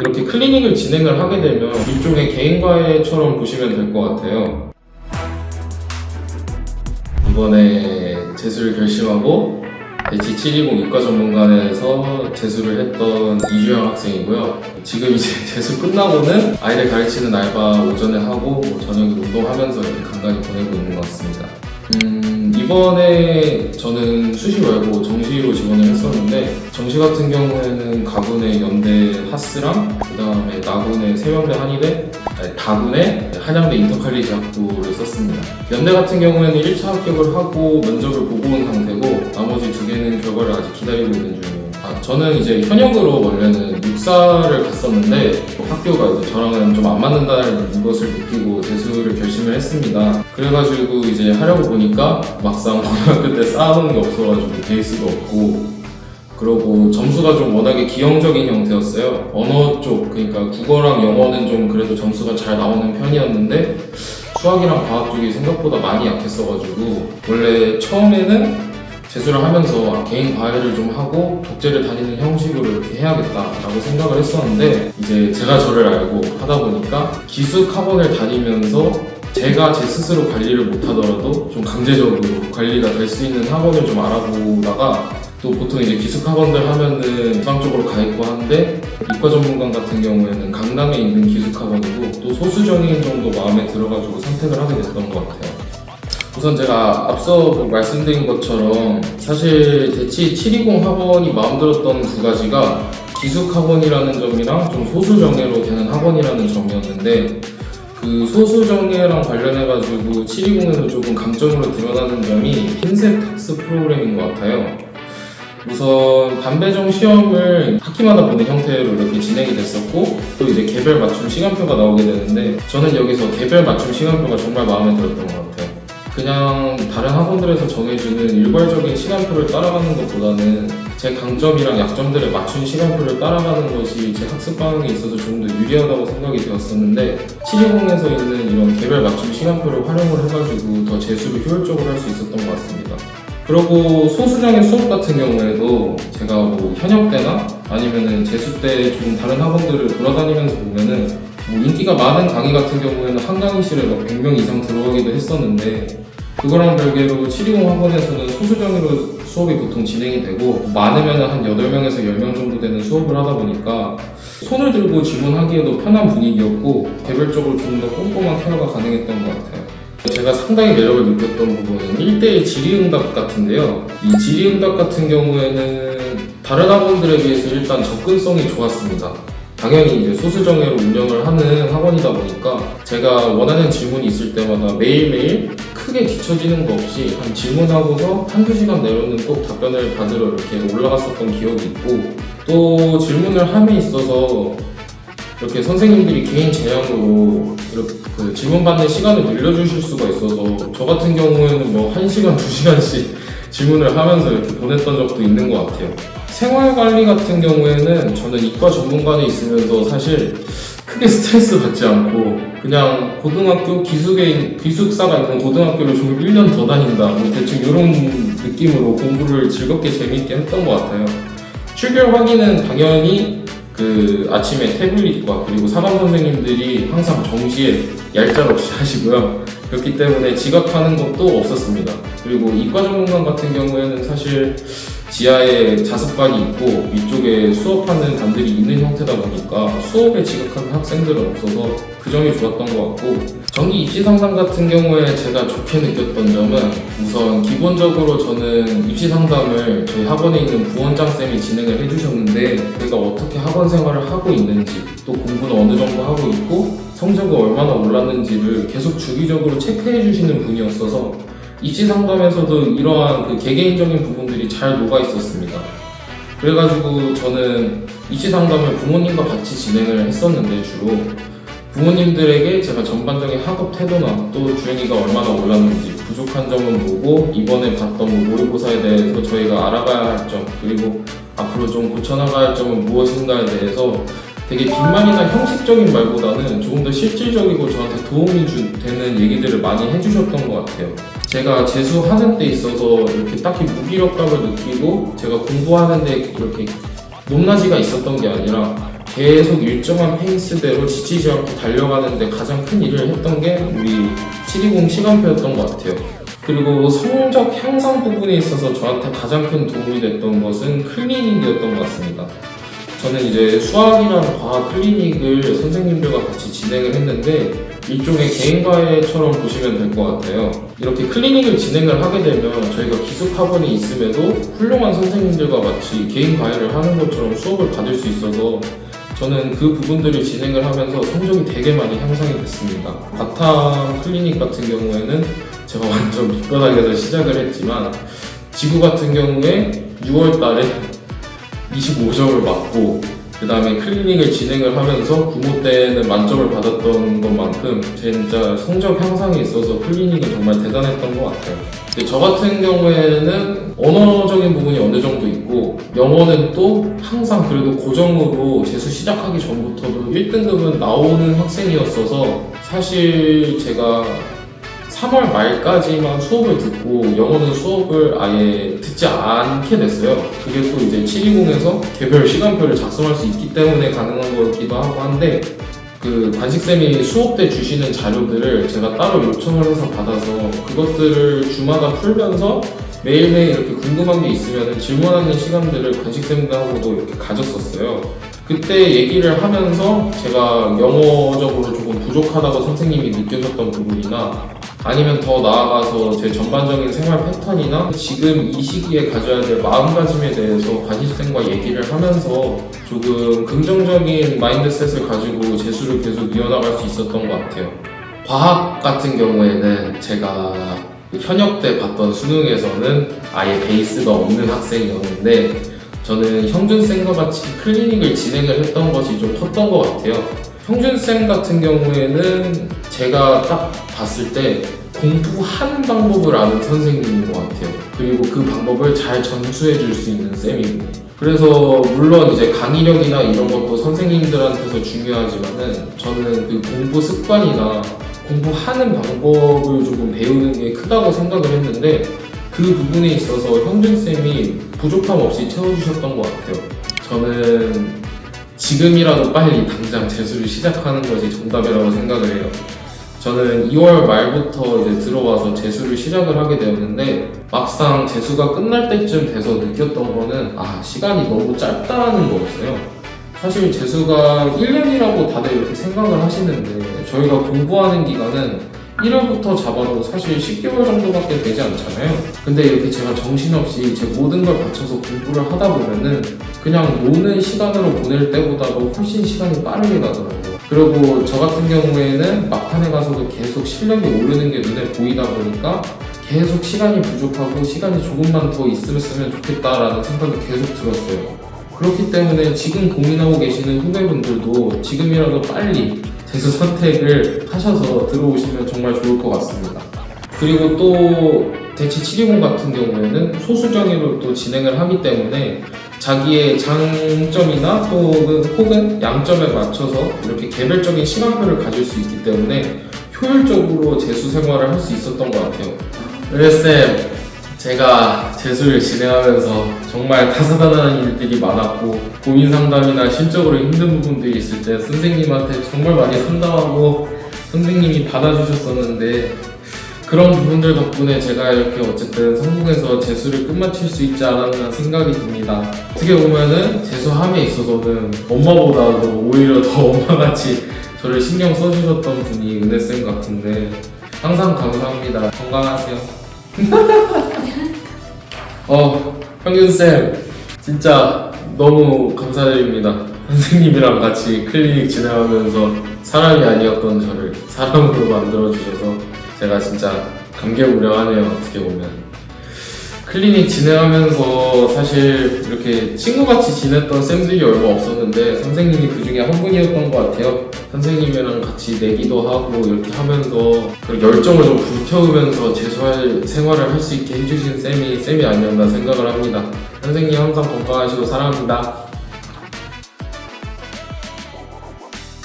이렇게 클리닉을 진행을 하게 되면 일종의 개인과외처럼 보시면 될 것 같아요. 이번에 재수를 결심하고 대치 720 이과 전문관에서 재수를 했던 이주영 학생이고요. 지금 이제 재수 끝나고는 아이들 가르치는 알바 오전에 하고 저녁에 운동하면서 이렇게 간간히 보내고 있는 것 같습니다. 이번에 저는 수시 말고 정시로 지원을 했었는데, 정시 같은 경우에는 가군의 연대 하스랑 그 다음에 나군의 세명대 한의대, 다군의 한양대 인터칼리지 학부를 썼습니다. 연대 같은 경우에는 1차 합격을 하고 면접을 보고 온 상태고, 나머지 두 개는 결과를 아직 기다리고 있는 중이에요. 저는 이제 현역으로 원래는 육사를 갔었는데 학교가 이제 저랑은 좀 안 맞는다는 것을 느끼고 재수를 결심을 했습니다. 그래가지고 이제 하려고 보니까 막상 고등학교 때 쌓아놓은 게 없어가지고 베이스도 없고, 그리고 점수가 좀 워낙에 기형적인 형태였어요. 언어 쪽, 그러니까 국어랑 영어는 좀 그래도 점수가 잘 나오는 편이었는데 수학이랑 과학 쪽이 생각보다 많이 약했어가지고, 원래 처음에는 재수를 하면서 개인 과외를 좀 하고 독재를 다니는 형식으로 이렇게 해야겠다라고 생각을 했었는데, 이제 제가 저를 알고 하다 보니까 기숙 학원을 다니면서 제가 제 스스로 관리를 못하더라도 좀 강제적으로 관리가 될 수 있는 학원을 좀 알아보다가, 또 보통 이제 기숙 학원들 하면은 지방적으로 가 있고 한데, 이과 전문관 같은 경우에는 강남에 있는 기숙 학원이고 또 소수정인 정도 마음에 들어가지고 선택을 하게 됐던 것 같아요. 우선 제가 앞서 말씀드린 것처럼 사실 대치 720 학원이 마음 들었던 두 가지가 기숙 학원이라는 점이랑 좀 소수정예로 되는 학원이라는 점이었는데, 그 소수정예랑 관련해가지고 720에서 조금 강점으로 드러나는 점이 흰색 학습 프로그램인 것 같아요. 우선 반배정 시험을 학기마다 보는 형태로 이렇게 진행이 됐었고, 또 이제 개별 맞춤 시간표가 나오게 되는데, 저는 여기서 개별 맞춤 시간표가 정말 마음에 들었던 것 같아요. 그냥 다른 학원들에서 정해주는 일괄적인 시간표를 따라가는 것보다는 제 강점이랑 약점들에 맞춘 시간표를 따라가는 것이 제 학습 방향에 있어서 조금 더 유리하다고 생각이 되었었는데, 720에서 있는 이런 개별 맞춤 시간표를 활용을 해가지고 더 재수를 효율적으로 할 수 있었던 것 같습니다. 그리고 소수정의 수업 같은 경우에도 제가 뭐 현역 때나 아니면은 재수 때 조금 다른 학원들을 돌아다니면서 보면은 인기가 많은 강의 같은 경우에는 한 강의실에 막 100명 이상 들어가기도 했었는데, 그거랑 별개로 720 학원에서는 소수정의로 수업이 보통 진행이 되고, 많으면 한 8명에서 10명 정도 되는 수업을 하다 보니까 손을 들고 질문하기에도 편한 분위기였고, 개별적으로 좀 더 꼼꼼한 케어가 가능했던 것 같아요. 제가 상당히 매력을 느꼈던 부분은 1대1 질의응답 같은데요. 이 질의응답 같은 경우에는 다른 학원들에 비해서 일단 접근성이 좋았습니다. 당연히 이제 소수정예로 운영을 하는 학원이다 보니까 제가 원하는 질문이 있을 때마다 매일매일 크게 뒤처지는 거 없이 한 질문하고서 한두 시간 내로는 꼭 답변을 받으러 이렇게 올라갔었던 기억이 있고, 또 질문을 함에 있어서 이렇게 선생님들이 개인 제약으로 이렇게 그 질문 받는 시간을 늘려주실 수가 있어서, 저 같은 경우에는 뭐 1시간, 2시간씩 질문을 하면서 이렇게 보냈던 적도 있는 것 같아요. 생활관리 같은 경우에는 저는 이과 전문관에 있으면서 사실 크게 스트레스 받지 않고 그냥 고등학교 기숙사가 있는 고등학교를 좀 1년 더 다닌다, 뭐 대충 이런 느낌으로 공부를 즐겁게 재미있게 했던 것 같아요. 출결 확인은 당연히 그 아침에 태블릿과 그리고 사감 선생님들이 항상 정시에 얄짤없이 하시고요. 그렇기 때문에 지각하는 것도 없었습니다. 그리고 이과 전문관 같은 경우에는 사실 지하에 자습관이 있고 위쪽에 수업하는 반들이 있는 형태다 보니까 수업에 지각하는 학생들은 없어서 그 점이 좋았던 것 같고, 정기 입시 상담 같은 경우에 제가 좋게 느꼈던 점은, 우선 기본적으로 저는 입시 상담을 저희 학원에 있는 부원장쌤이 진행을 해주셨는데, 제가 어떻게 학원 생활을 하고 있는지, 또 공부는 어느 정도 하고 있고 성적이 얼마나 올랐는지를 계속 주기적으로 체크해 주시는 분이었어서 입시 상담에서도 이러한 그 개개인적인 부분들이 잘 녹아 있었습니다. 그래가지고 저는 입시 상담을 부모님과 같이 진행을 했었는데, 주로 부모님들에게 제가 전반적인 학업 태도나 또 주행이가 얼마나 올랐는지, 부족한 점은 뭐고 이번에 봤던 뭐 모의고사에 대해서 저희가 알아가야 할 점, 그리고 앞으로 좀 고쳐나가야 할 점은 무엇인가에 대해서 되게 빈말이나 형식적인 말보다는 조금 더 실질적이고 저한테 도움이 되는 얘기들을 많이 해주셨던 것 같아요. 제가 재수하는 데 있어서 이렇게 딱히 무기력감을 느끼고 제가 공부하는 데 이렇게 높낮이가 있었던 게 아니라, 계속 일정한 페이스대로 지치지 않고 달려가는데 가장 큰 일을 했던 게 우리 720 시간표였던 것 같아요. 그리고 성적 향상 부분에 있어서 저한테 가장 큰 도움이 됐던 것은 클리닉이었던 것 같습니다. 저는 이제 수학이랑 과학 클리닉을 선생님들과 같이 진행을 했는데 일종의 개인과외처럼 보시면 될 것 같아요. 이렇게 클리닉을 진행을 하게 되면 저희가 기숙 학원이 있음에도 훌륭한 선생님들과 같이 개인과외를 하는 것처럼 수업을 받을 수 있어서 저는 그 부분들을 진행을 하면서 성적이 되게 많이 향상이 됐습니다. 바탕 클리닉 같은 경우에는 제가 완전 빗바닥에서 시작을 했지만 지구 같은 경우에 6월 달에 25점을 받고 그 다음에 클리닉을 진행을 하면서 구모 때는 만점을 받았던 것만큼 진짜 성적 향상에 있어서 클리닉은 정말 대단했던 것 같아요. 근데 저 같은 경우에는 언어적인 부분이 어느 정도 있고 영어는 또 항상 그래도 고정으로 재수 시작하기 전부터도 1등급은 나오는 학생이었어서 사실 제가 3월 말까지만 수업을 듣고 영어는 수업을 아예 듣지 않게 됐어요. 그게 또 이제 720에서 개별 시간표를 작성할 수 있기 때문에 가능한 거기도 하고 한데 그 관식쌤이 수업 때 주시는 자료들을 제가 따로 요청을 해서 받아서 그것들을 주마다 풀면서 매일매일 이렇게 궁금한 게 있으면 질문하는 시간들을 관식쌤하고도 이렇게 가졌었어요. 그때 얘기를 하면서 제가 영어적으로 조금 부족하다고 선생님이 느껴졌던 부분이나 아니면 더 나아가서 제 전반적인 생활 패턴이나 지금 이 시기에 가져야 될 마음가짐에 대해서 관심쌤과 얘기를 하면서 조금 긍정적인 마인드셋을 가지고 재수를 계속 이어나갈 수 있었던 것 같아요. 과학 같은 경우에는 제가 현역 때 봤던 수능에서는 아예 베이스가 없는 학생이었는데 저는 형준쌤과 같이 클리닉을 진행을 했던 것이 좀 컸던 것 같아요. 형준쌤 같은 경우에는 제가 딱 봤을 때 공부하는 방법을 아는 선생님인 것 같아요. 그리고 그 방법을 잘 전수해 줄 수 있는 쌤이고 그래서 물론 이제 강의력이나 이런 것도 선생님들한테서 중요하지만은 저는 그 공부 습관이나 공부하는 방법을 조금 배우는 게 크다고 생각을 했는데 그 부분에 있어서 형준쌤이 부족함 없이 채워주셨던 것 같아요. 저는 지금이라도 빨리 당장 재수를 시작하는 것이 정답이라고 생각을 해요. 저는 2월 말부터 이제 들어와서 재수를 시작을 하게 되었는데 막상 재수가 끝날 때쯤 돼서 느꼈던 거는 시간이 너무 짧다는 거였어요. 사실 재수가 1년이라고 다들 이렇게 생각을 하시는데 저희가 공부하는 기간은 1월부터 잡아도 사실 10개월 정도밖에 되지 않잖아요. 근데 이렇게 제가 정신없이 제 모든 걸 바쳐서 공부를 하다 보면은 그냥 노는 시간으로 보낼 때보다도 훨씬 시간이 빠르게 가더라고요. 그리고 저 같은 경우에는 막판에 가서도 계속 실력이 오르는 게 눈에 보이다 보니까 계속 시간이 부족하고 시간이 조금만 더 있으면 좋겠다라는 생각이 계속 들었어요. 그렇기 때문에 지금 고민하고 계시는 후배분들도 지금이라도 빨리 재수 선택을 하셔서 들어오시면 정말 좋을 것 같습니다. 그리고 또 대치 720 같은 경우에는 소수정예로 또 진행을 하기 때문에 자기의 장점이나 혹은 양점에 맞춰서 이렇게 개별적인 시간표를 가질 수 있기 때문에 효율적으로 재수 생활을 할 수 있었던 것 같아요. 쌤, 제가 재수를 진행하면서 정말 다사다난한 일들이 많았고 고민 상담이나 실적으로 힘든 부분들이 있을 때 선생님한테 정말 많이 상담하고 선생님이 받아주셨었는데 그런 부분들 덕분에 제가 이렇게 어쨌든 성공해서 재수를 끝마칠 수 있지 않았나 생각이 듭니다. 어떻게 보면은 재수함에 있어서는 엄마보다도 오히려 더 엄마같이 저를 신경 써주셨던 분이 은혜쌤 같은데 항상 감사합니다. 건강하세요. 형준쌤 진짜 너무 감사드립니다. 선생님이랑 같이 클리닉 진행하면서 사람이 아니었던 저를 사람으로 만들어주셔서 제가 진짜 감개무량하네요. 어떻게 보면 클리닉 진행하면서 사실 이렇게 친구같이 지냈던 쌤들이 얼마 없었는데 선생님이 그 중에 한 분이었던 것 같아요. 선생님이랑 같이 내기도 하고 이렇게 하면서 열정을 좀 불태우면서 재수할 생활을 할 수 있게 해주신 쌤이 아니었나 생각을 합니다. 선생님 항상 건강하시고 사랑합니다.